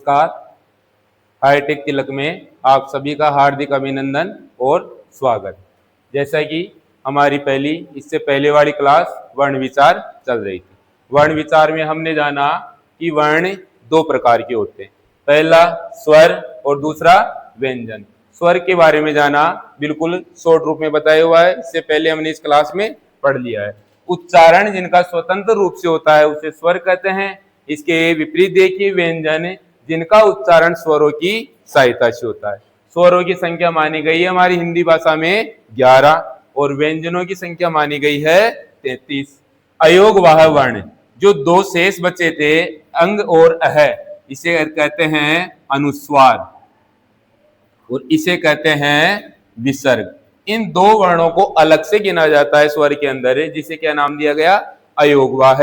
नमस्कार। हाईटेक तिलक में आप सभी का हार्दिक अभिनंदन और स्वागत। जैसा कि हमारी इससे पहले वाली क्लास वर्ण विचार चल रही थी। वर्ण विचार में हमने जाना कि वर्ण दो प्रकार के होते हैं, पहला स्वर और दूसरा व्यंजन। स्वर के बारे में जाना बिल्कुल शॉर्ट रूप में बताया हुआ है, इससे पहले हमने इस क्लास में पढ़ लिया है। उच्चारण जिनका स्वतंत्र रूप से होता है उसे स्वर कहते हैं। इसके विपरीत देखिए व्यंजन, जिनका उच्चारण स्वरों की सहायता से होता है। स्वरों की संख्या मानी गई है हमारी हिंदी भाषा में 11 और व्यंजनों की संख्या मानी गई है 33। अयोगवाह वर्ण जो दो शेष बचे थे, अंग और अह, इसे कहते हैं अनुस्वार और इसे कहते हैं विसर्ग। इन दो वर्णों को अलग से गिना जाता है स्वर के अंदर, जिसे क्या नाम दिया गया? अयोगवाह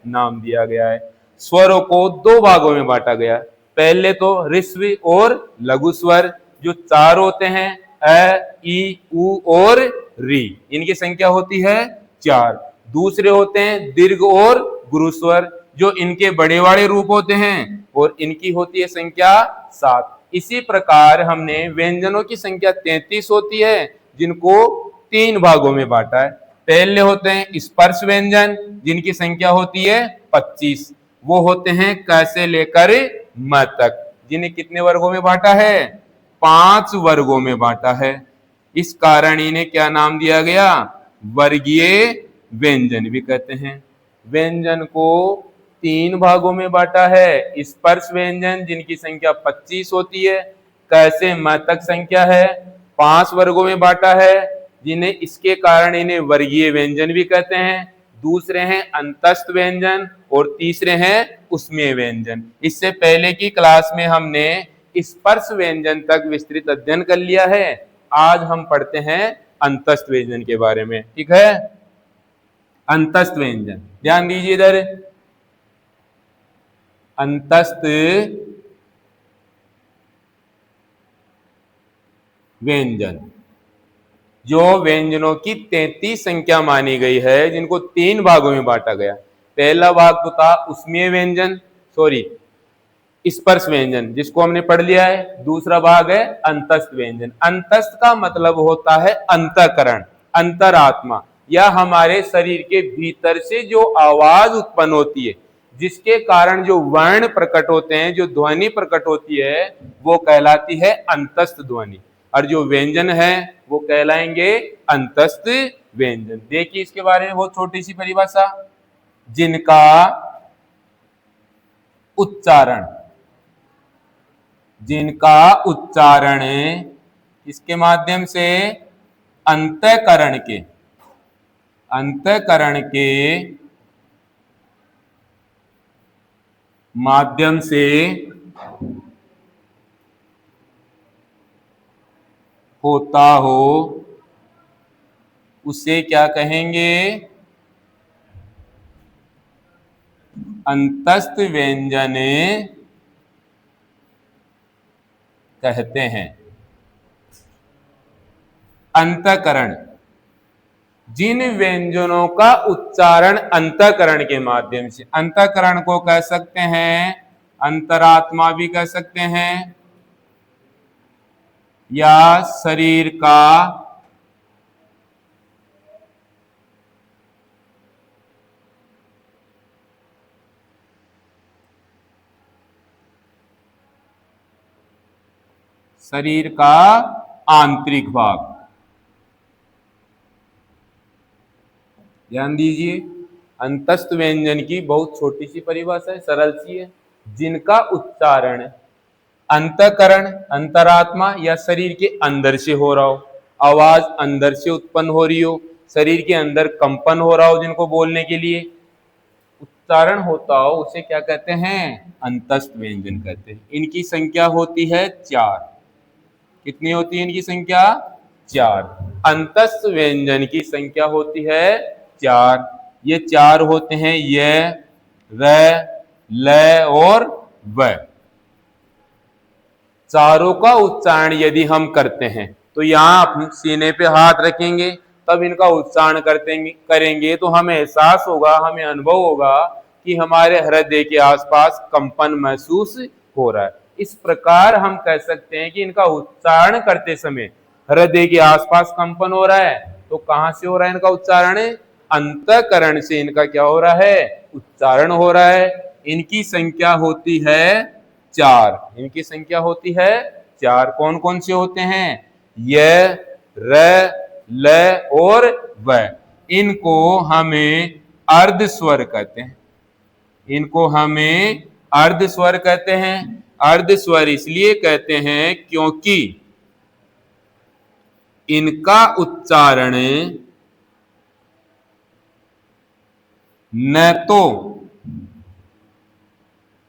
नाम दिया गया है। स्वरों को दो भागों में बांटा गया। पहले तो ऋस्व और लघु स्वर जो चार होते हैं, अ, ई, उ और री, इनकी संख्या होती है 4। दूसरे होते हैं दीर्घ और गुरु स्वर जो इनके बड़े बड़े रूप होते हैं और इनकी होती है संख्या 7। इसी प्रकार हमने व्यंजनों की संख्या 33 होती है, जिनको 3 भागों में बांटा है। पहले होते हैं स्पर्श व्यंजन जिनकी संख्या होती है 25। वो होते हैं क से लेकर म तक, जिन्हें कितने वर्गों में बांटा है? 5 वर्गों में बांटा है। इस कारण इन्हें क्या नाम दिया गया? वर्गीय व्यंजन भी कहते हैं। व्यंजन को 3 भागों में बांटा है। स्पर्श व्यंजन जिनकी संख्या 25 होती है, क से म तक संख्या है, 5 वर्गों में बांटा है, जिन्हें इसके कारण इन्हें वर्गीय व्यंजन भी कहते हैं। दूसरे हैं अंतस्थ व्यंजन और तीसरे हैं उसमेय व्यंजन। इससे पहले की क्लास में हमने स्पर्श व्यंजन तक विस्तृत अध्ययन कर लिया है। आज हम पढ़ते हैं अंतस्थ व्यंजन के बारे में, ठीक है? अंतस्थ व्यंजन, ध्यान दीजिए इधर। अंतस्थ व्यंजन जो व्यंजनों की 33 संख्या मानी गई है, जिनको 3 भागों में बांटा गया। पहला भाग तो था उसमेय व्यंजन, स्पर्श व्यंजन, जिसको हमने पढ़ लिया है। दूसरा भाग है अंतस्थ व्यंजन। अंतस्थ का मतलब होता है अंतःकरण, अंतरात्मा, या हमारे शरीर के भीतर से जो आवाज उत्पन्न होती है, जिसके कारण जो वर्ण प्रकट होते हैं, जो ध्वनि प्रकट होती है, वो कहलाती है अंतस्थ ध्वनि। और जो व्यंजन है वो कहलाएंगे अंतस्थ व्यंजन। देखिए इसके बारे में बहुत छोटी सी परिभाषा, जिनका उच्चारण इसके माध्यम से अंतःकरण के माध्यम से होता हो, उसे क्या कहेंगे? अंतस्थ व्यंजन कहते हैं। अंतःकरण, जिन व्यंजनों का उच्चारण अंतःकरण के माध्यम से, अंतःकरण को कह सकते हैं अंतरात्मा भी कह सकते हैं, या शरीर का आंतरिक भाग। ध्यान दीजिए, अंतस्थ व्यंजन की बहुत छोटी सी परिभाषा है, सरल सी है। जिनका उच्चारण अंतःकरण, अंतरात्मा या शरीर के अंदर से हो रहा हो, आवाज अंदर से उत्पन्न हो रही हो, शरीर के अंदर कंपन हो रहा हो, जिनको बोलने के लिए उच्चारण होता हो, उसे क्या कहते हैं? अंतस्थ व्यंजन कहते हैं। इनकी संख्या होती है 4। कितनी होती है इनकी संख्या? 4। अंतस्थ व्यंजन की संख्या होती है 4। ये 4 होते हैं य, र, ल और व। चारों का उच्चारण यदि हम करते हैं तो यहां अपने सीने पे हाथ रखेंगे, तब इनका उच्चारण करेंगे तो हमें एहसास होगा, हमें अनुभव होगा कि हमारे हृदय के आसपास कंपन महसूस हो रहा है। इस प्रकार हम कह सकते हैं कि इनका उच्चारण करते समय हृदय के आसपास कंपन हो रहा है। तो कहां से हो रहा है इनका उच्चारण? अंतःकरण से इनका क्या हो रहा है? उच्चारण हो रहा है। इनकी संख्या होती है 4। इनकी संख्या होती है 4। कौन कौन से होते हैं? य, र, ल और व। इनको हमें अर्ध स्वर कहते हैं। इनको हमें अर्ध स्वर कहते हैं। अर्ध स्वर इसलिए कहते हैं क्योंकि इनका उच्चारण न तो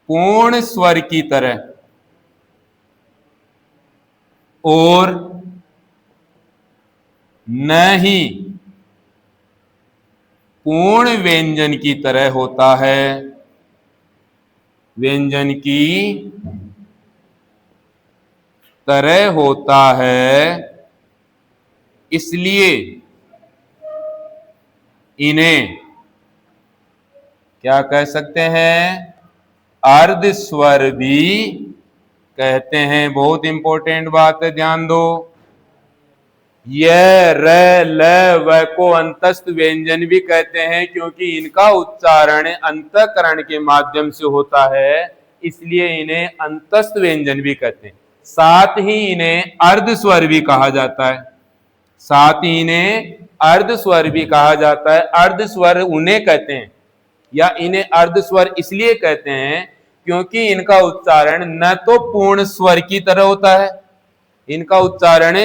पूर्ण स्वर की तरह और न ही पूर्ण व्यंजन की तरह होता है। व्यंजन की तरह होता है, इसलिए इन्हें क्या कह सकते हैं? अर्ध स्वर भी कहते हैं। बहुत इंपॉर्टेंट बात है, ध्यान दो। य, र, ल, व को अंतस्थ व्यंजन भी कहते हैं क्योंकि इनका उच्चारण अंतःकरण के माध्यम से होता है, इसलिए इन्हें अंतस्थ व्यंजन भी कहते हैं। साथ ही इन्हें अर्ध स्वर भी कहा जाता है। साथ ही इन्हें अर्ध स्वर भी कहा जाता है। अर्ध स्वर उन्हें कहते हैं या इन्हें अर्ध स्वर इसलिए कहते हैं क्योंकि इनका उच्चारण न तो पूर्ण स्वर की तरह होता है, इनका उच्चारण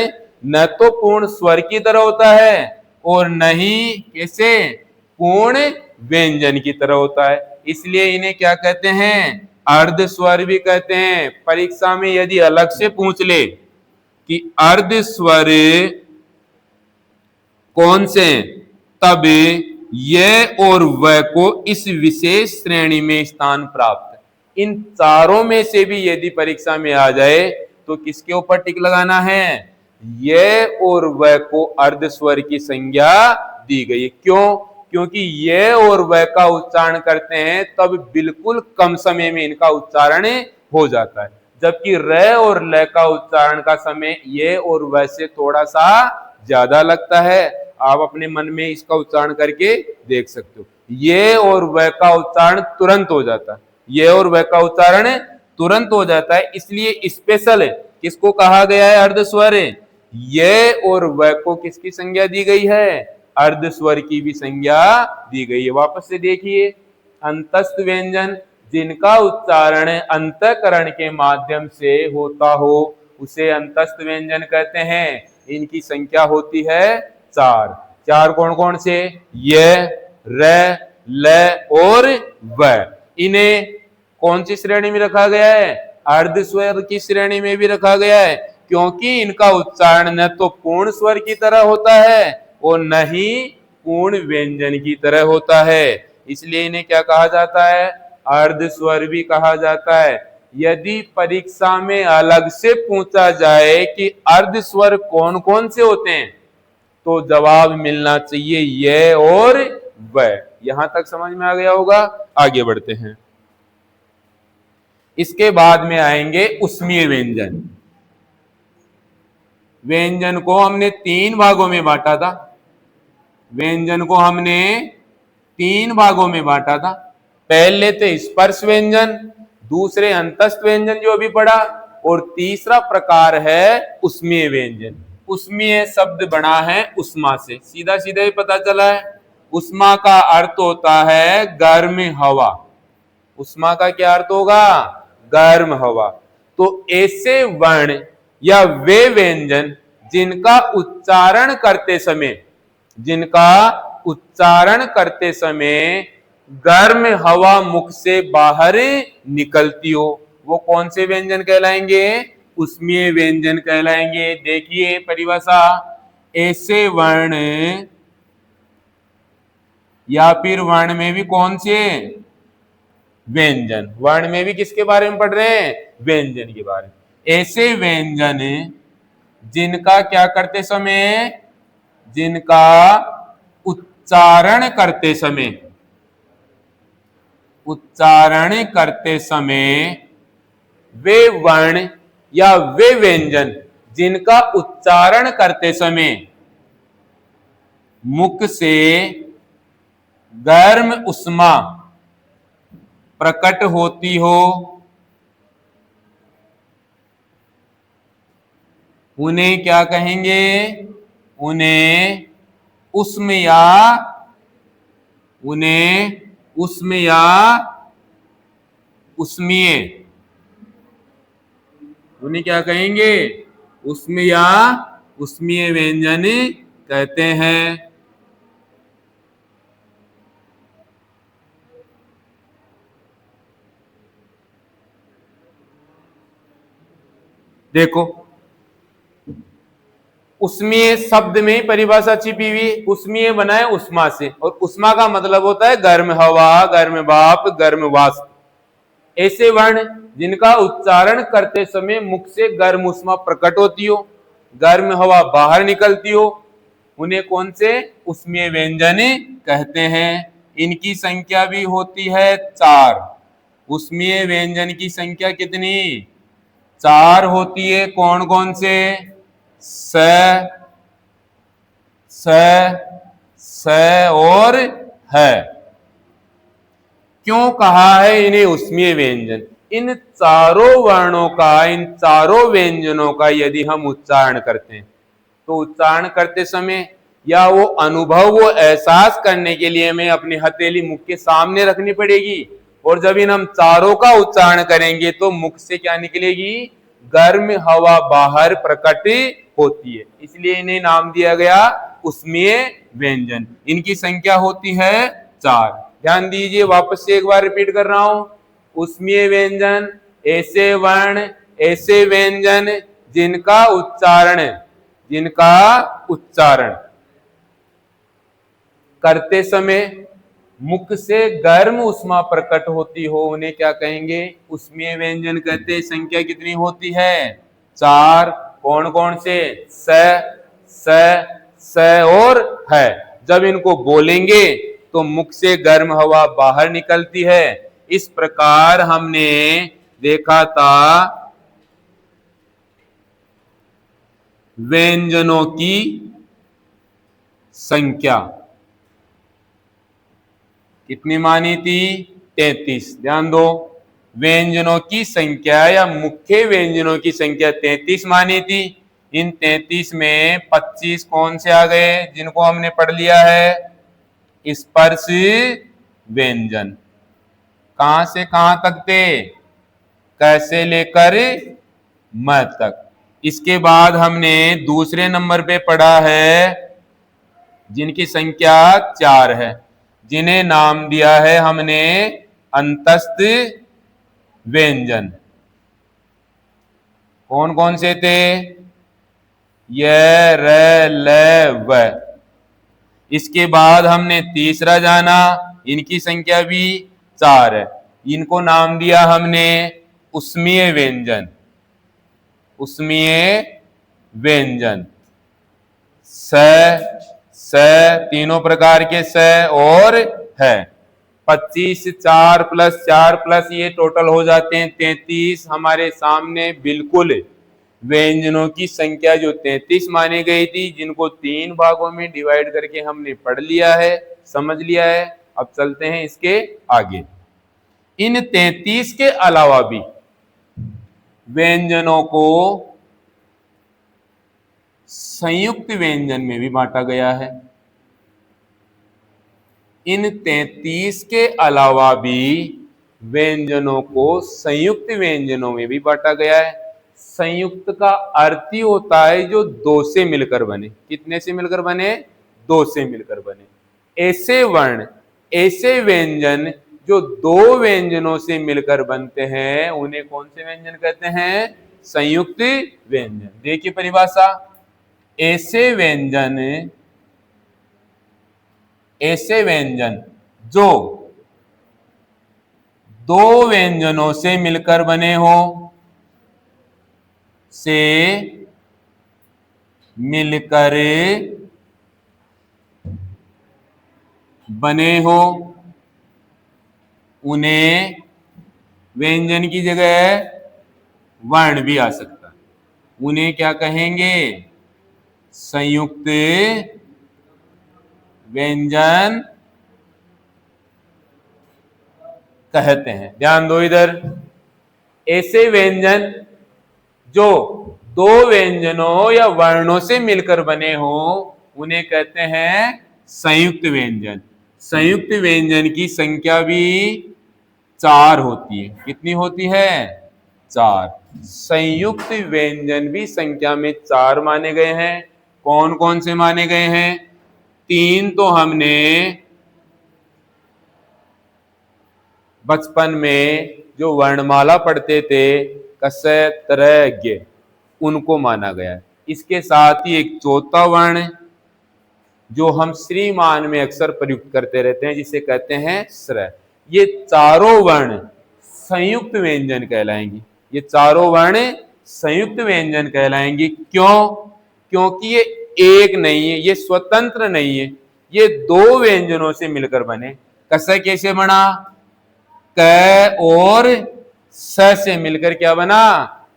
न तो पूर्ण स्वर की तरह होता है और न ही कैसे पूर्ण व्यंजन की तरह होता है, इसलिए इन्हें क्या कहते हैं? अर्ध स्वर भी कहते हैं। परीक्षा में यदि अलग से पूछ ले कि अर्ध स्वर कौन से, तब ये और वह को इस विशेष श्रेणी में स्थान प्राप्त है। इन चारों में से भी यदि परीक्षा में आ जाए तो किसके ऊपर टिक लगाना है? ये और वह को अर्ध स्वर की संज्ञा दी गई है। क्यों? क्योंकि ये और वह का उच्चारण करते हैं तब बिल्कुल कम समय में इनका उच्चारण हो जाता है, जबकि र और ल का उच्चारण का समय ये और वह से थोड़ा सा ज्यादा लगता है। आप अपने मन में इसका उच्चारण करके देख सकते हो। ये और वह का उच्चारण तुरंत हो जाता है। ये और वह का उच्चारण तुरंत हो जाता है, इसलिए स्पेशल किसको कहा गया है? अर्ध स्वर। ये और वह को किसकी संज्ञा दी गई है? अर्ध स्वर की भी संज्ञा दी गई है। वापस से देखिए, अंतस्थ व्यंजन जिनका उच्चारण अंतःकरण के माध्यम से होता हो उसे अंतस्थ व्यंजन कहते हैं। इनकी संख्या होती है 4। 4 कौन कौन से? य, र, ल और व। इन्हें कौन सी श्रेणी में रखा गया है? अर्ध स्वर की श्रेणी में भी रखा गया है, क्योंकि इनका उच्चारण न तो पूर्ण स्वर की तरह होता है और न ही पूर्ण व्यंजन की तरह होता है, इसलिए इन्हें क्या कहा जाता है? अर्ध स्वर भी कहा जाता है। यदि परीक्षा में अलग से पूछा जाए कि अर्ध स्वर कौन कौन से होते हैं तो जवाब मिलना चाहिए ये और वह। यहां तक समझ में आ गया होगा। आगे बढ़ते हैं। इसके बाद में आएंगे उष्मीय व्यंजन। व्यंजन को हमने 3 भागों में बांटा था। व्यंजन को हमने 3 भागों में बांटा था। पहले थे स्पर्श व्यंजन, दूसरे अंतस्थ व्यंजन जो अभी पढ़ा, और तीसरा प्रकार है उष्मीय व्यंजन। उष्मीय शब्द बना है उष्मा से, सीधा सीधा ही पता चला है। उष्मा का अर्थ होता है गर्म हवा। उष्मा का क्या अर्थ होगा? गर्म हवा। तो ऐसे वर्ण या वे व्यंजन जिनका उच्चारण करते समय गर्म हवा मुख से बाहर निकलती हो, वो कौन से व्यंजन कहलाएंगे? उष्मीय व्यंजन कहलाएंगे। देखिए परिभाषा, ऐसे वर्ण या फिर वर्ण में भी कौन से व्यंजन, वर्ण में भी किसके बारे में पढ़ रहे हैं? व्यंजन के बारे में। ऐसे व्यंजन जिनका क्या करते समय, जिनका उच्चारण करते समय वे वर्ण या वे व्यंजन जिनका उच्चारण करते समय मुख से गर्म उष्मा प्रकट होती हो, उन्हें क्या कहेंगे? उन्हें उष्म या उष्मीय, उन्हें क्या कहेंगे? उष्म या उष्मीय व्यंजन कहते हैं। देखो, उष्मीय शब्द में ही परिभाषा छिपी हुई। उष्मीय बना है उष्मा से, और उष्मा का मतलब होता है गर्म हवा, गर्म भाप, गर्म वाष्प। ऐसे वर्ण जिनका उच्चारण करते समय मुख से गर्म उष्मा प्रकट होती हो, गर्म हवा बाहर निकलती हो, उन्हें कौन से? उष्मीय व्यंजन कहते हैं। इनकी संख्या भी होती है 4। उष्मीय व्यंजन की संख्या कितनी? 4 होती है। कौन कौन से? स और है। क्यों कहा है इन्हें उष्मीय व्यंजन? इन चारों वर्णों का, इन चारों व्यंजनों का यदि हम उच्चारण करते हैं तो उच्चारण करते समय या वो अनुभव, वो एहसास करने के लिए हमें अपनी हथेली मुख के सामने रखनी पड़ेगी, और जब इन हम चारों का उच्चारण करेंगे तो मुख से क्या निकलेगी? गर्म हवा बाहर प्रकट होती है। इसलिए इन्हें नाम दिया गया उष्मीय व्यंजन। इनकी संख्या होती है 4। ध्यान दीजिए, वापस से एक बार रिपीट कर रहा हूं। उष्मीय व्यंजन ऐसे वर्ण, ऐसे व्यंजन जिनका उच्चारण करते समय मुख से गर्म उष्मा प्रकट होती हो, उन्हें क्या कहेंगे? उष्मीय व्यंजन कहते हैं। संख्या कितनी होती है? 4। कौन कौन से? स और है। जब इनको बोलेंगे तो मुख से गर्म हवा बाहर निकलती है। इस प्रकार हमने देखा था व्यंजनों की संख्या कितनी मानी थी? 33। ध्यान दो, व्यंजनों की संख्या या मुख्य व्यंजनों की संख्या 33 मानी थी। इन 33 में 25 कौन से आ गए जिनको हमने पढ़ लिया है? स्पर्श व्यंजन। कहां से कहां तक थे? क से लेकर म तक। इसके बाद हमने दूसरे नंबर पे पढ़ा है जिनकी संख्या 4 है, जिन्हें नाम दिया है हमने अंतस्थ व्यंजन। कौन कौन से थे? य, र, ल, व। इसके बाद हमने तीसरा जाना, इनकी संख्या भी 4 है। इनको नाम दिया हमने उष्मीय व्यंजन। उष्मीय व्यंजन स, तीनों प्रकार के स और है। 25, 4 प्लस 4 प्लस ये टोटल हो जाते हैं 33। हमारे सामने बिल्कुल व्यंजनों की संख्या जो 33 मानी गई थी, जिनको 3 भागों में डिवाइड करके हमने पढ़ लिया है, समझ लिया है। अब चलते हैं इसके आगे। इन 33 के अलावा भी व्यंजनों को संयुक्त व्यंजन में भी बांटा गया है। इन 33 के अलावा भी व्यंजनों को संयुक्त व्यंजनों में भी बांटा गया है। संयुक्त का अर्थ ही होता है जो 2 से मिलकर बने। कितने से मिलकर बने? 2 से मिलकर बने। ऐसे वर्ण, ऐसे व्यंजन जो 2 व्यंजनों से मिलकर बनते हैं, उन्हें कौन से व्यंजन कहते हैं? संयुक्त व्यंजन। देखिए परिभाषा, ऐसे व्यंजन जो 2 व्यंजनों से मिलकर बने हो, से मिलकर बने हो, उन्हें व्यंजन की जगह वर्ण भी आ सकता है। उन्हें क्या कहेंगे? संयुक्त व्यंजन कहते हैं। ध्यान दो इधर, ऐसे व्यंजन जो दो व्यंजनों या वर्णों से मिलकर बने हो उन्हें कहते हैं संयुक्त व्यंजन। संयुक्त व्यंजन की संख्या भी 4 होती है। कितनी होती है? 4। संयुक्त व्यंजन भी संख्या में 4 माने गए हैं। कौन कौन से माने गए हैं? 3 तो हमने बचपन में जो वर्णमाला पढ़ते थे, कस त्र ज्ञ, उनको माना गया है। इसके साथ ही एक चौथा वर्ण जो हम श्रीमान में अक्सर प्रयुक्त करते रहते हैं, जिसे कहते हैं स्र। ये चारों वर्ण संयुक्त व्यंजन कहलाएंगे। ये चारों वर्ण संयुक्त व्यंजन कहलाएंगे। क्यों? क्योंकि ये एक नहीं है, ये स्वतंत्र नहीं है, ये दो व्यंजनों से मिलकर बने। कस कैसे बना? क और स से मिलकर क्या बना?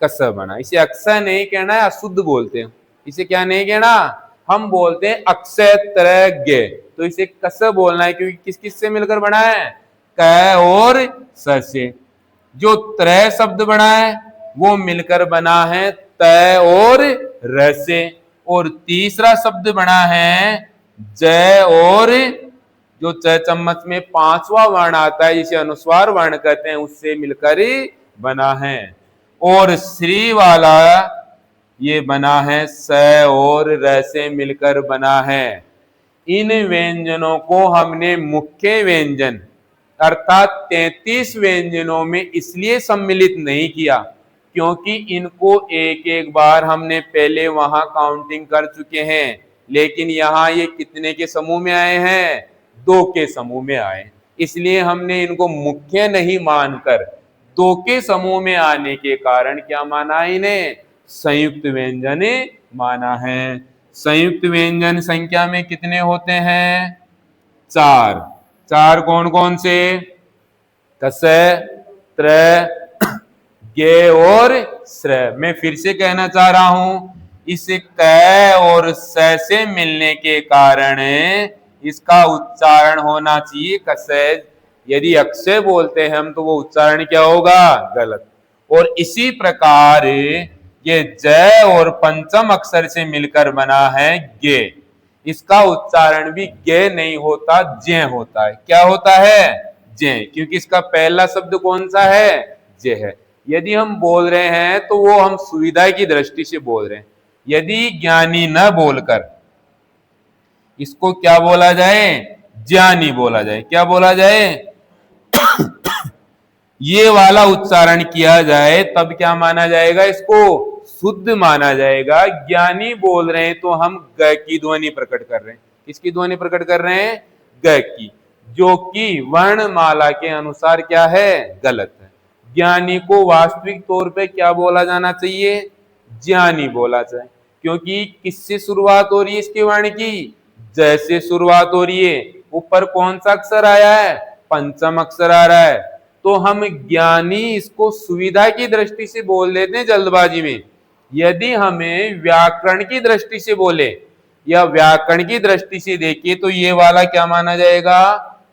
कस बना। इसे अक्सर नहीं कहना है, अशुद्ध बोलते हैं। इसे क्या नहीं कहना? हम बोलते हैं अक्षत्रज्ञ। तो इसे कस बोलना है, क्योंकि किस किस से मिलकर बना है? क और स से। जो त्रय शब्द बना है वो मिलकर बना है त और र से। और तीसरा शब्द बना है जय और, जो च चम्मच में 5वां वर्ण आता है जिसे अनुस्वार वर्ण कहते हैं, उससे मिलकर बना है। और श्री वाला ये बना है स और र से मिलकर बना है। इन व्यंजनों को हमने मुख्य व्यंजन अर्थात 33 व्यंजनों में इसलिए सम्मिलित नहीं किया क्योंकि इनको एक एक बार हमने पहले वहां काउंटिंग कर चुके हैं, लेकिन यहाँ ये कितने के समूह में आए हैं? 2 के समूह में आए। इसलिए हमने इनको मुख्य नहीं मानकर 2 के समूह में आने के कारण क्या माना? इन्हें संयुक्त व्यंजन माना है। संयुक्त व्यंजन संख्या में कितने होते हैं? 4। 4 कौन कौन से? कस, त्र, ज्ञ और स्र। मैं फिर से कहना चाह रहा हूं, इस क और स से मिलने के कारण इसका उच्चारण होना चाहिए कस। यदि अक्षय बोलते हैं हम तो वो उच्चारण क्या होगा? गलत। और इसी प्रकार ये जय और पंचम अक्षर से मिलकर बना है ज्ञ। इसका उच्चारण भी ज्ञ नहीं होता, ज्ञ होता है। क्या होता है? ज्ञ, क्योंकि इसका पहला शब्द कौन सा है? ज्ञ है। यदि हम बोल रहे हैं तो वो हम सुविधा की दृष्टि से बोल रहे हैं। यदि ज्ञानी न बोलकर इसको क्या बोला जाए? ज्ञानी बोला जाए। क्या बोला जाए? ये वाला उच्चारण किया जाए तब क्या माना जाएगा? इसको शुद्ध माना जाएगा। ज्ञानी बोल रहे हैं तो हम ग की ध्वनि प्रकट कर रहे हैं। किसकी ध्वनि प्रकट कर रहे हैं? ग की, जो कि वर्णमाला के अनुसार क्या है? गलत है। ज्ञानी को वास्तविक तौर पे क्या बोला जाना चाहिए? ज्ञानी बोला जाए, क्योंकि किससे शुरुआत हो रही है इसके वर्ण की? जैसे शुरुआत हो रही है। ऊपर कौन सा अक्षर आया है? पंचम अक्षर आ रहा है। तो हम ज्ञानी इसको सुविधा की दृष्टि से बोल देते हैं जल्दबाजी में। यदि हमें व्याकरण की दृष्टि से बोले या व्याकरण की दृष्टि से देखिए तो ये वाला क्या माना जाएगा?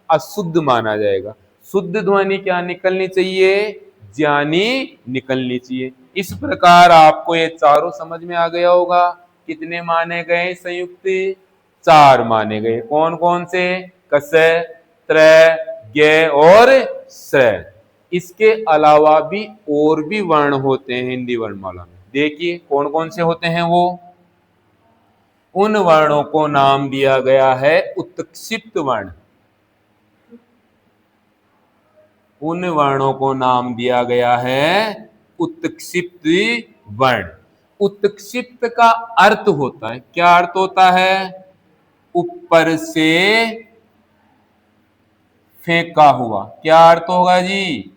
अशुद्ध माना जाएगा। शुद्ध ध्वनि क्या निकलनी चाहिए? ज्ञानी निकलनी चाहिए। इस प्रकार आपको ये चारों समझ में आ गया होगा। कितने माने गए संयुक्त? 4 माने गए। कौन कौन से? कस, त्र, ज्ञ और स्र। इसके अलावा भी और भी वर्ण होते हैं हिंदी वर्णमाला में। देखिए कौन कौन से होते हैं वो। उन वर्णों को नाम दिया गया है उत्क्षिप्त वर्ण। उन वर्णों को नाम दिया गया है उत्क्षिप्त वर्ण। उत्क्षिप्त का अर्थ होता है, क्या अर्थ होता है? ऊपर से फेंका हुआ। क्या अर्थ होगा जी?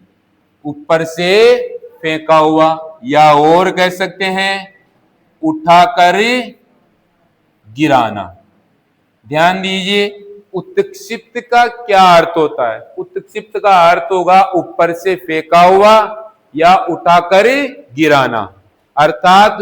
ऊपर से फेंका हुआ, या और कह सकते हैं उठाकर गिराना। ध्यान दीजिए, उत्क्षिप्त का क्या अर्थ होता है? उत्क्षिप्त का अर्थ होगा ऊपर से फेंका हुआ या उठाकर गिराना। अर्थात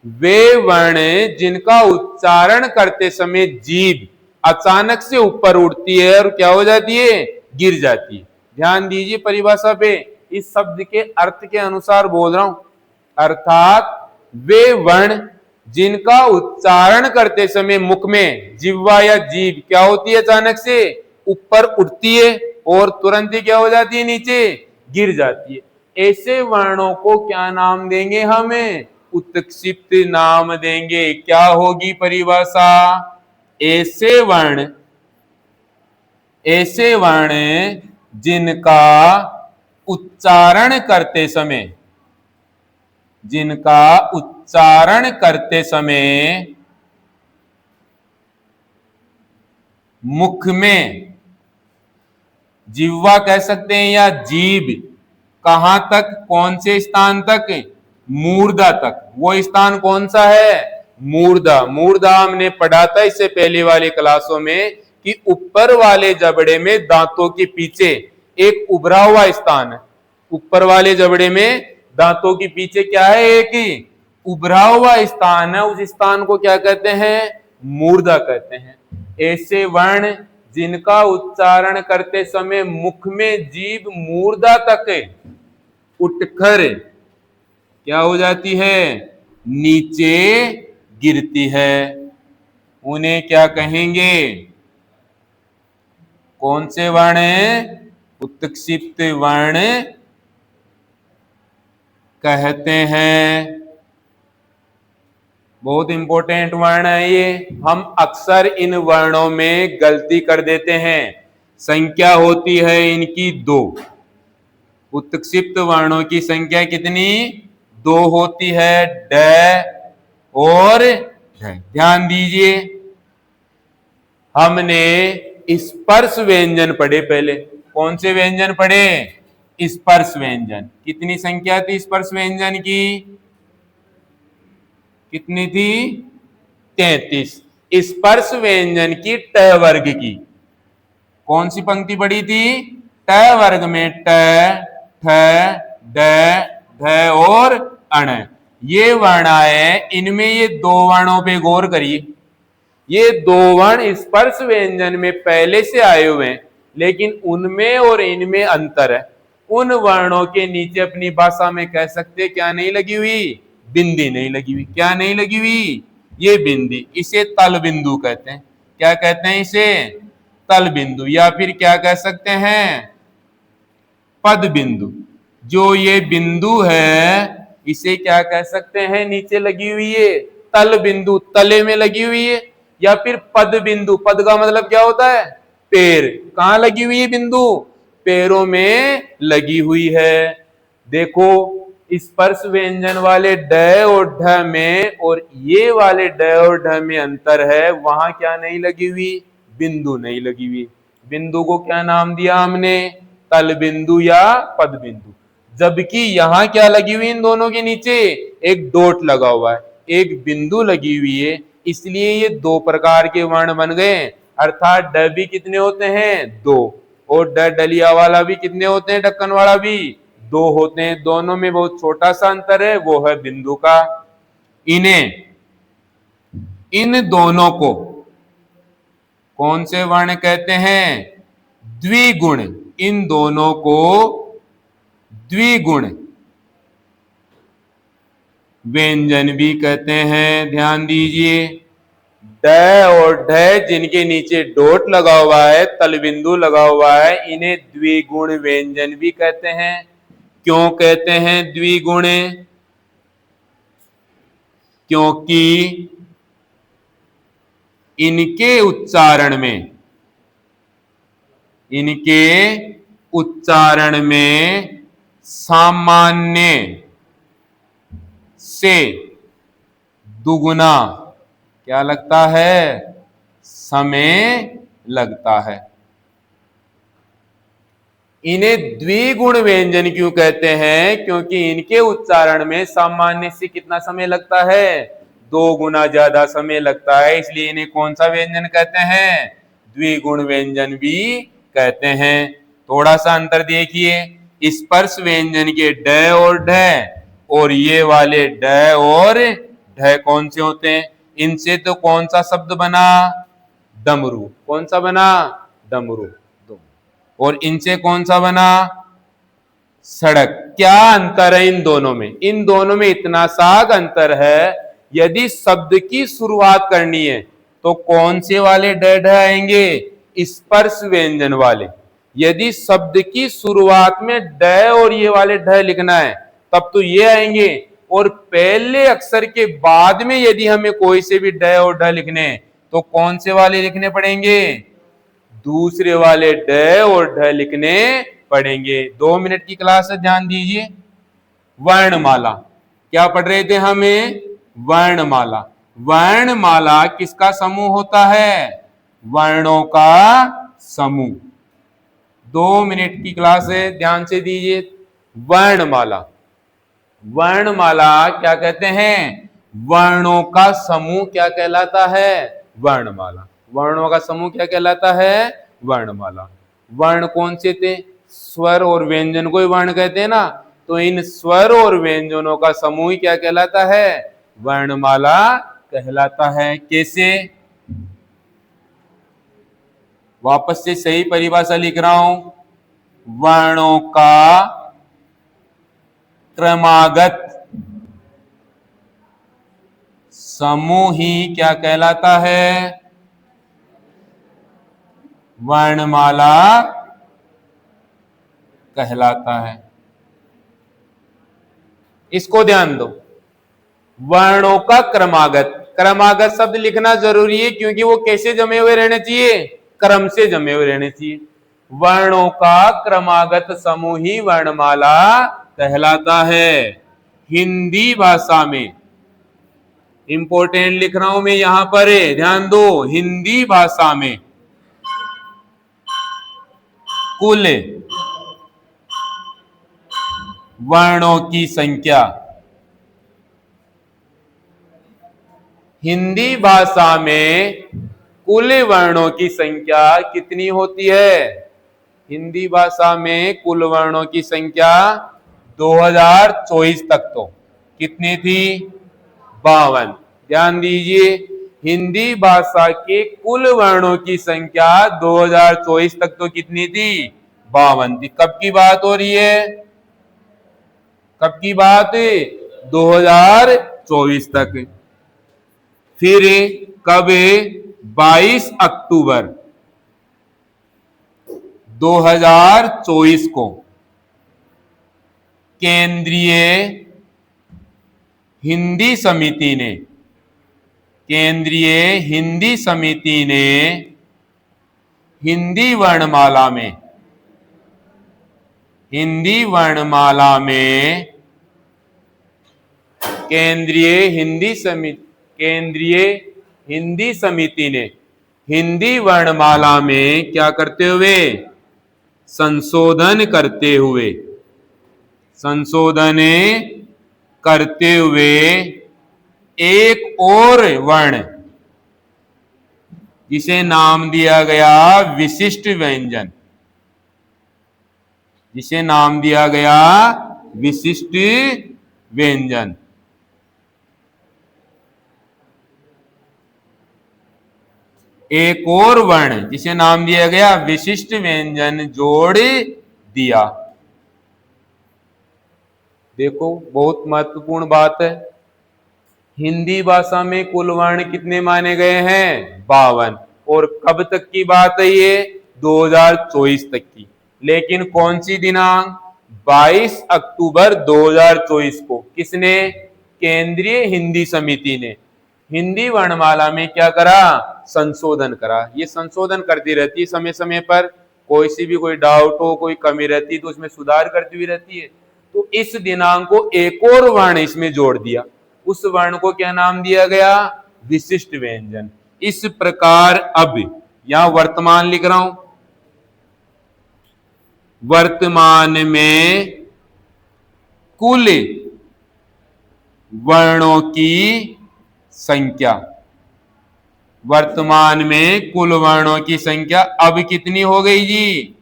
वे वर्ण जिनका उच्चारण करते समय जीभ अचानक से ऊपर उठती है और क्या हो जाती है, गिर जाती है। ध्यान दीजिए परिभाषा पे, इस शब्द के अर्थ के अनुसार बोल रहा हूं। अर्थात वे वर्ण जिनका उच्चारण करते समय मुख में जिह्वा या जीभ क्या होती है, अचानक से ऊपर उठती है और तुरंत ही क्या हो जाती है, नीचे गिर जाती है। ऐसे वर्णों को क्या नाम देंगे, हमें उत्क्षिप्त नाम देंगे। क्या होगी परिभाषा, ऐसे वर्ण जिनका उच्चारण करते समय मुख में जिह्वा कह सकते हैं या जीभ कहां तक, कौन से स्थान तक, मूर्धा तक। वो स्थान कौन सा है, मूर्धा हमने पढ़ा था इससे पहले वाले क्लासों में कि ऊपर वाले जबड़े में दांतों के पीछे एक उभरा हुआ स्थान है। ऊपर वाले जबड़े में दांतों के पीछे क्या है, एक उभरा हुआ स्थान है। उस स्थान को क्या कहते हैं, मूर्धा कहते हैं। ऐसे वर्ण जिनका उच्चारण करते समय मुख में जीभ मूर्धा तक उठकर क्या हो जाती है, नीचे गिरती है, उन्हें क्या कहेंगे, कौन से वर्ण है, उत्क्षिप्त वर्ण कहते हैं। बहुत इंपॉर्टेंट वर्ण है ये। हम अक्सर इन वर्णों में गलती कर देते हैं। संख्या होती है इनकी 2। उत्क्षिप्त वर्णों की संख्या कितनी, 2 होती है, ड और ढ। ध्यान दीजिए, हमने स्पर्श व्यंजन पढ़े पहले। कौन से व्यंजन पढ़े, स्पर्श व्यंजन। कितनी संख्या थी स्पर्श व्यंजन की, कितनी थी, 33। स्पर्श व्यंजन की ट वर्ग की कौन सी पंक्ति पड़ी थी, ट वर्ग में ट, ठ, ड, ढ और अण। ये वर्ण आए, इनमें ये 2 वर्णों पे गौर करिए। ये 2 वर्ण स्पर्श व्यंजन में पहले से आए हुए हैं, लेकिन उनमें और इनमें अंतर है। उन वर्णों के नीचे अपनी भाषा में कह सकते क्या नहीं लगी हुई, बिंदी नहीं लगी हुई। क्या नहीं लगी हुई, ये बिंदी। इसे तल बिंदु कहते हैं। क्या कहते हैं इसे, तल बिंदु, या फिर क्या कह सकते हैं, पद बिंदु। जो ये बिंदु है इसे क्या कह सकते हैं, नीचे लगी हुई है, तल बिंदु, तले में लगी हुई है। या फिर पद बिंदु, पद का मतलब क्या होता है, पैर। कहां लगी हुई है बिंदु, पैरों में लगी हुई है। देखो स्पर्श व्यंजन वाले ड और ढ में और ये वाले ड और ढ में अंतर है। वहां क्या नहीं लगी हुई, बिंदु नहीं लगी हुई। बिंदु को क्या नाम दिया हमने, तल बिंदु या पद बिंदु। जबकि यहां क्या लगी हुई, इन दोनों के नीचे एक डॉट लगा हुआ है, एक बिंदु लगी हुई है। इसलिए ये 2 प्रकार के वर्ण बन गए। अर्थात ड भी कितने होते हैं, 2, और ड डलिया वाला भी कितने होते हैं, ढक्कन वाला भी 2 होते हैं। दोनों में बहुत छोटा सा अंतर है, वो है बिंदु का। इन दोनों को कौन से वर्ण कहते हैं, द्विगुण। इन दोनों को द्विगुण व्यंजन भी कहते हैं। ध्यान दीजिए, ड और ढ जिनके नीचे डॉट लगा हुआ है, तल बिंदु लगा हुआ है, इन्हें द्विगुण व्यंजन भी कहते हैं। क्यों कहते हैं द्विगुण, क्योंकि इनके उच्चारण में सामान्य से दुगुना क्या लगता है, समय लगता है। इन्हें द्विगुण व्यंजन क्यों कहते हैं, क्योंकि इनके उच्चारण में सामान्य से कितना समय लगता है, 2 गुना ज्यादा समय लगता है। इसलिए इन्हें कौन सा व्यंजन कहते हैं, द्विगुण व्यंजन भी कहते हैं। थोड़ा सा अंतर देखिए, स्पर्श व्यंजन के ड और ढ और ये वाले ड और ढ कौन से होते हैं? इनसे तो कौन सा शब्द बना? डमरू। कौन सा बना? डमरू। और इनसे कौन सा बना? सड़क। क्या अंतर है इन दोनों में? इन दोनों में इतना सा अंतर है, यदि शब्द की शुरुआत करनी है तो कौन से वाले ड आएंगे? स्पर्श व्यंजन वाले। यदि शब्द की शुरुआत में ड और ये वाले ढ लिखना है तब तो ये आएंगे, और पहले अक्षर के बाद में यदि हमें कोई से भी ड और ढ लिखने हैं तो कौन से वाले लिखने पड़ेंगे? दूसरे वाले ड और ढ लिखने पढ़ेंगे। 2 मिनट की क्लास है, ध्यान दीजिए। वर्णमाला क्या पढ़ रहे थे हमें? वर्णमाला। वर्णमाला किसका समूह होता है? वर्णों का समूह। 2 मिनट की क्लास है, ध्यान से दीजिए। वर्णमाला, वर्णमाला क्या कहते हैं? वर्णों का समूह क्या कहलाता है? वर्णमाला। वर्णों का समूह क्या कहलाता है? वर्णमाला। वर्ण कौन से थे? स्वर और व्यंजन को ही वर्ण कहते हैं ना, तो इन स्वर और व्यंजनों का समूह क्या कहलाता है? वर्णमाला कहलाता है। कैसे? वापस से सही परिभाषा लिख रहा हूं। वर्णों का क्रमागत समूह ही क्या कहलाता है? वर्णमाला कहलाता है। इसको ध्यान दो। वर्णों का क्रमागत, क्रमागत शब्द लिखना जरूरी है क्योंकि वो कैसे जमे हुए रहने चाहिए? क्रम से जमे हुए रहने चाहिए। वर्णों का क्रमागत समूह ही वर्णमाला कहलाता है। हिंदी भाषा में, इंपॉर्टेंट लिख रहा हूं मैं यहां पर, ध्यान दो। हिंदी भाषा में कुल वर्णों की संख्या, हिंदी भाषा में कुल वर्णों की संख्या कितनी होती है? हिंदी भाषा में कुल वर्णों की संख्या 2024 तक तो कितनी थी? 52। ध्यान दीजिए, हिंदी भाषा के कुल वर्णों की संख्या 2024 तक तो कितनी थी? 52 थी। कब की बात हो रही है? कब की बात? 2024 तक। फिर कब? 22 अक्टूबर 2024 को केंद्रीय हिंदी समिति ने, केंद्रीय हिंदी समिति ने हिंदी वर्णमाला में, हिंदी वर्णमाला में केंद्रीय हिंदी समिति ने हिंदी वर्णमाला में क्या करते हुए? संशोधन करते हुए, संशोधन करते हुए एक और वर्ण जिसे नाम दिया गया विशिष्ट व्यंजन, जिसे नाम दिया गया विशिष्ट व्यंजन, एक और वर्ण जिसे नाम दिया गया विशिष्ट व्यंजन जोड़ दिया। देखो, बहुत महत्वपूर्ण बात है। हिंदी भाषा में कुल वर्ण कितने माने गए हैं? 52। और कब तक की बात है ये? 2024 तक की। लेकिन कौन सी दिनांक? 22 अक्टूबर 2024 को किसने? केंद्रीय हिंदी समिति ने हिंदी वर्णमाला में क्या करा? संशोधन करा। ये संशोधन करती रहती है समय समय पर, कोई सी भी कोई डाउट हो, कोई कमी रहती है तो उसमें सुधार करती हुई रहती है। तो इस दिनांक को एक और वर्ण इसमें जोड़ दिया। उस वर्ण को क्या नाम दिया गया? विशिष्ट व्यंजन। इस प्रकार अब यहां वर्तमान लिख रहा हूं, वर्तमान में कुल वर्णों की संख्या, वर्तमान में कुल वर्णों की संख्या अब कितनी हो गई जी?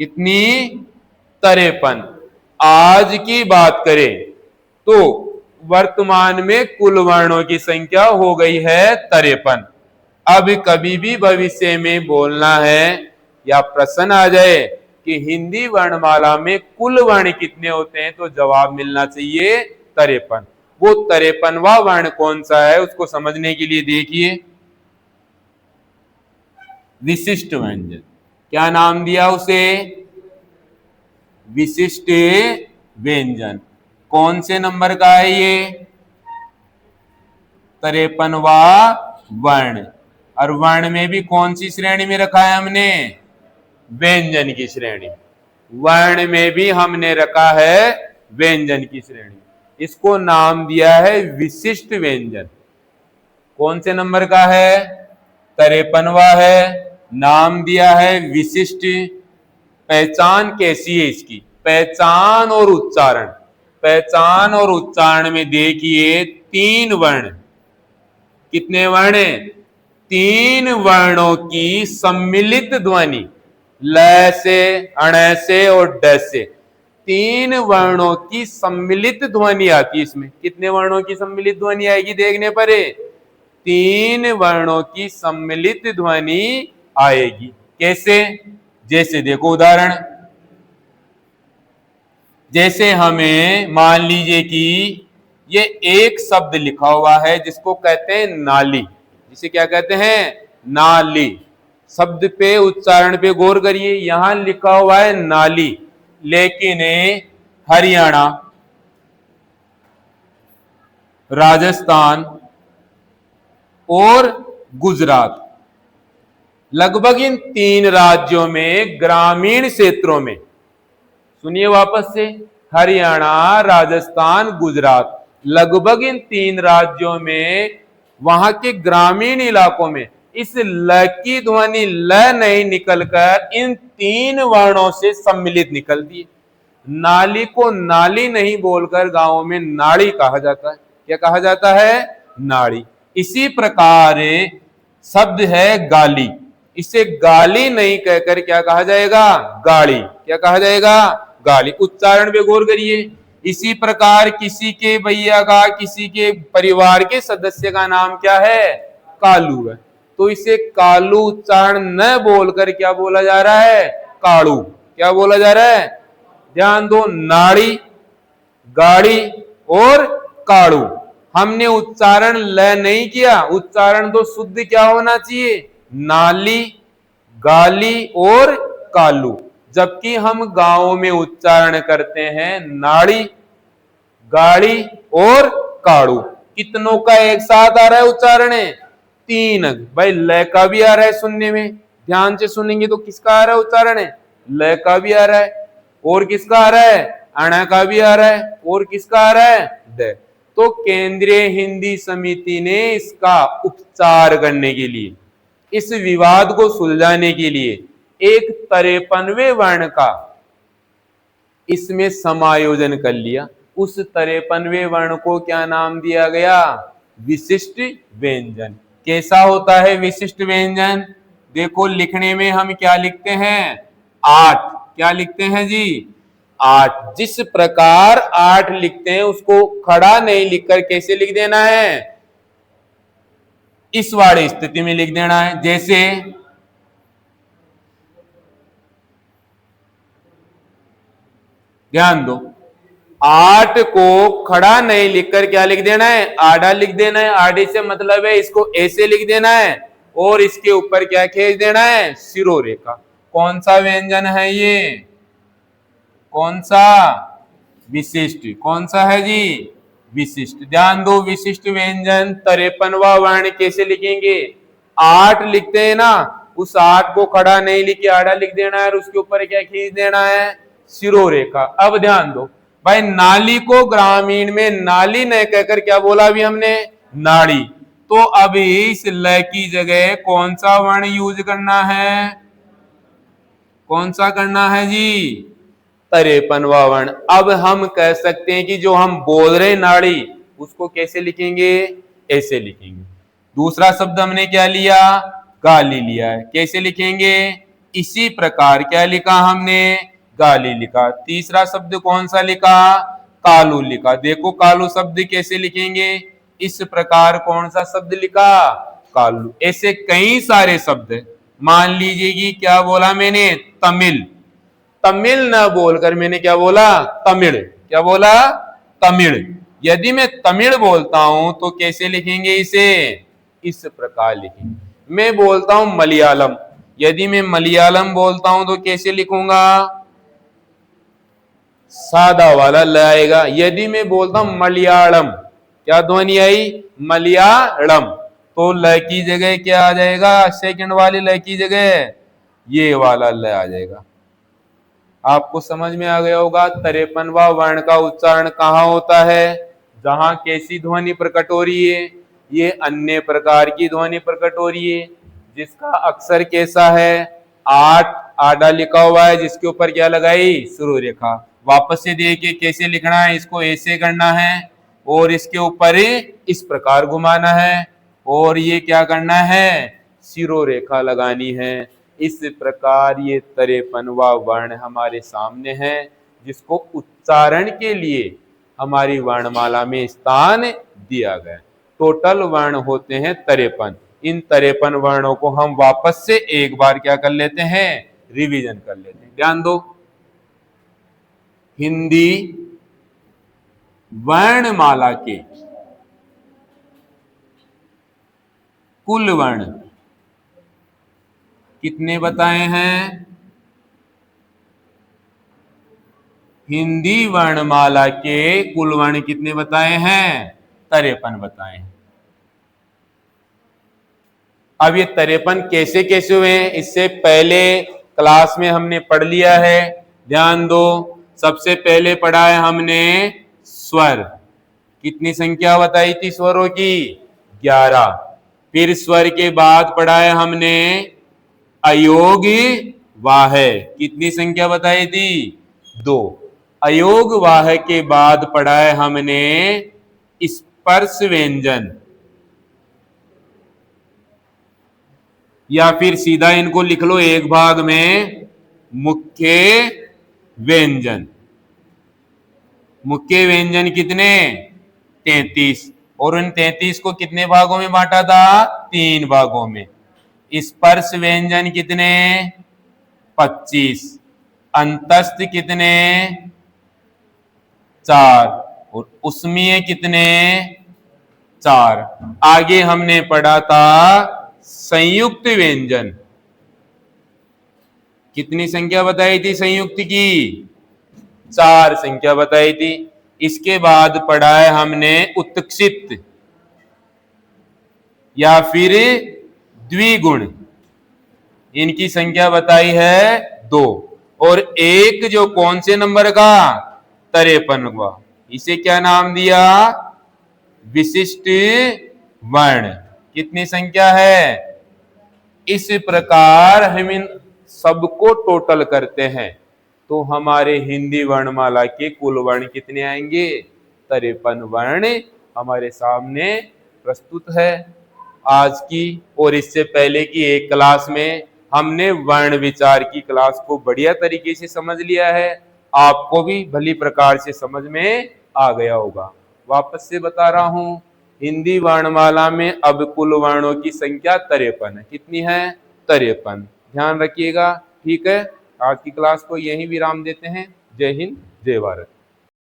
कितनी? 53। आज की बात करें तो वर्तमान में कुल वर्णों की संख्या हो गई है 53। अब कभी भी भविष्य में बोलना है या प्रश्न आ जाए कि हिंदी वर्णमाला में कुल वर्ण कितने होते हैं, तो जवाब मिलना चाहिए 53। वो 53वां वर्ण कौन सा है उसको समझने के लिए देखिए, विशिष्ट व्यंजन। क्या नाम दिया उसे? विशिष्ट व्यंजन। कौन से नंबर का है ये? 53वां वर्ण। और वर्ण में भी कौन सी श्रेणी में रखा है हमने? व्यंजन की श्रेणी। वर्ण में भी हमने रखा है व्यंजन की श्रेणी। इसको नाम दिया है विशिष्ट व्यंजन। कौन से नंबर का है? 53वां है। नाम दिया है विशिष्ट। पहचान कैसी है इसकी? पहचान और उच्चारण। पहचान और उच्चारण में देखिए 3 वर्ण। कितने वर्ण हैं? 3 वर्णों की सम्मिलित ध्वनि, ल से, अण से और ड से। 3 वर्णों की सम्मिलित ध्वनि आती है इसमें। कितने वर्णों की सम्मिलित ध्वनि आएगी देखने पर? 3 वर्णों की सम्मिलित ध्वनि आएगी। कैसे? जैसे देखो उदाहरण, जैसे हमें मान लीजिए कि ये एक शब्द लिखा हुआ है जिसको कहते हैं नाली। जिसे क्या कहते हैं? नाली। शब्द पे, उच्चारण पे गौर करिए। यहां लिखा हुआ है नाली, लेकिन हरियाणा, राजस्थान और गुजरात, लगभग इन 3 राज्यों में, ग्रामीण क्षेत्रों में, सुनिए वापस से, हरियाणा, राजस्थान, गुजरात, लगभग इन 3 राज्यों में, वहां के ग्रामीण इलाकों में इस ल की ध्वनि ल नहीं निकलकर इन 3 वर्णों से सम्मिलित निकलती है। नाली को नाली नहीं बोलकर गांवों में नाड़ी कहा जाता है। क्या कहा जाता है? नाड़ी। इसी प्रकार शब्द है गाली, इसे गाली नहीं कहकर क्या कहा जाएगा? गाड़ी। क्या कहा जाएगा? गाली। उच्चारण पे गौर करिए। इसी प्रकार किसी के भैया का, किसी के परिवार के सदस्य का नाम क्या है? कालू है, तो इसे कालू उच्चारण न बोलकर क्या बोला जा रहा है? काड़ू। क्या बोला जा रहा है? ध्यान दो, नाड़ी, गाड़ी और काड़ू। हमने उच्चारण ल नहीं किया, उच्चारण तो शुद्ध क्या होना चाहिए? नाली, गाली और कालू। जबकि हम गांवों में उच्चारण करते हैं नाड़ी, गाड़ी और काड़ू। कितनों का एक साथ आ रहा है उच्चारण? 3। भाई ल का भी आ रहा है सुनने में, ध्यान से सुनेंगे तो किसका आ रहा है उच्चारण? ल का भी आ रहा है। और किसका आ रहा है? अण का भी आ रहा है। और किसका आ रहा है? द। तो केंद्रीय हिंदी समिति ने इसका उपचार करने के लिए, इस विवाद को सुलझाने के लिए एक 53वें वर्ण का इसमें समायोजन कर लिया। उस 53वें वर्ण को क्या नाम दिया गया? विशिष्ट व्यंजन। कैसा होता है विशिष्ट व्यंजन? देखो लिखने में हम क्या लिखते हैं? 8। क्या लिखते हैं जी? 8। जिस प्रकार 8 लिखते हैं उसको खड़ा नहीं लिखकर कैसे लिख देना है? इस वाली स्थिति में लिख देना है। जैसे ध्यान दो, 8 को खड़ा नहीं लिखकर क्या लिख देना है? आड़ा लिख देना है। आड़े से मतलब है इसको ऐसे लिख देना है और इसके ऊपर क्या खींच देना है? शिरोरेखा। कौन सा व्यंजन है ये? कौन सा? विशिष्ट। कौन सा है जी? विशिष्ट। ध्यान दो, विशिष्ट व्यंजन 53वां वर्ण कैसे लिखेंगे? 8 लिखते हैं ना, उस 8 को खड़ा नहीं लिख के आड़ा लिख देना है और उसके ऊपर क्या खींच देना है? शिरोरेखा। अब ध्यान दो भाई, नाली को ग्रामीण में नाली न कहकर क्या बोला अभी हमने? नाड़ी। तो अभी इस ल की जगह कौन सा वर्ण यूज करना है? कौन सा करना है जी? 53वां वर्ण। अब हम कह सकते हैं कि जो हम बोल रहे नाड़ी उसको कैसे लिखेंगे? ऐसे लिखेंगे। दूसरा शब्द हमने क्या लिया? गाली लिया है। कैसे लिखेंगे? इसी प्रकार क्या लिखा हमने, गाली लिखा। तीसरा शब्द कौन सा लिखा, कालू लिखा। देखो कालू शब्द कैसे लिखेंगे, इस प्रकार कौन सा शब्द लिखा, कालू। ऐसे कई सारे शब्द, मान लीजिए कि क्या बोला मैंने, तमिल, तमिल न बोलकर मैंने क्या बोला, तमिल। क्या बोला, तमिल। यदि मैं तमिल बोलता हूं तो कैसे लिखेंगे इसे, इस प्रकार लिखेंगे। मैं बोलता हूं मलयालम, यदि मैं मलयालम बोलता हूं तो कैसे लिखूंगा, सादा वाला ल आएगा। यदि मैं बोलता हूं मलयालम, क्या ध्वनि आई, मलयालम, तो ल की जगह क्या आ जाएगा, सेकंड वाली ल की जगह ये वाला ल आ जाएगा। आपको समझ में आ गया होगा 53वां वर्ण का उच्चारण कहाँ होता है, जहां कैसी ध्वनि प्रकट हो रही है, ये अन्य प्रकार की ध्वनि प्रकट हो रही है, जिसका अक्षर कैसा है, 8 आडा लिखा हुआ है, जिसके ऊपर क्या लगाई, शुरू रेखा। वापस से देखिए कैसे लिखना है, इसको ऐसे करना है और इसके ऊपर इस प्रकार घुमाना है और ये क्या करना है, सिरो रेखा लगानी है। इस प्रकार ये 53वां वर्ण हमारे सामने है, जिसको उच्चारण के लिए हमारी वर्णमाला में स्थान दिया गया। टोटल वर्ण होते हैं 53। इन 53 वर्णों को हम वापस से एक बार क्या कर लेते हैं, रिवीजन कर लेते हैं। ध्यान दो, हिंदी वर्णमाला के कुल वर्ण कितने बताए हैं, हिंदी वर्णमाला के कुल वर्ण कितने बताए हैं, 53 बताए हैं। अब ये 53 कैसे कैसे हुए हैं, इससे पहले क्लास में हमने पढ़ लिया है। ध्यान दो, सबसे पहले पढ़ा है हमने स्वर, कितनी संख्या बताई थी स्वरों की, 11। फिर स्वर के बाद पढ़ा है हमने अयोग वाह, कितनी संख्या बताई थी, 2। अयोग वाह के बाद पढ़ा है हमने स्पर्श व्यंजन, या फिर सीधा इनको लिख लो एक भाग में, मुख्य व्यंजन। मुख्य व्यंजन कितने, 33, और उन 33 को कितने भागों में बांटा था, 3 भागों में। स्पर्श व्यंजन कितने, 25, अंतस्थ कितने, 4, और उसमीय कितने, 4। आगे हमने पढ़ा था संयुक्त व्यंजन, कितनी संख्या बताई थी संयुक्त की, 4 संख्या बताई थी। इसके बाद पढ़ा है हमने उत्क्षिप्त या फिर द्विगुण, इनकी संख्या बताई है 2। और एक जो कौन से नंबर का, 53वां, इसे क्या नाम दिया, विशिष्ट वर्ण। कितनी संख्या है, इस प्रकार हम इन सबको टोटल करते हैं तो हमारे हिंदी वर्णमाला के कुल वर्ण कितने आएंगे, 53 वर्ण हमारे सामने प्रस्तुत है। आज की और इससे पहले की एक क्लास में हमने वर्ण विचार की क्लास को बढ़िया तरीके से समझ लिया है, आपको भी भली प्रकार से समझ में आ गया होगा। वापस से बता रहा हूं, हिंदी वर्णमाला में अब कुल वर्णों की संख्या 53 है। कितनी है, 53। ध्यान रखिएगा, ठीक है। आज की क्लास को यहीं विराम देते हैं। जय हिंद, जय भारत।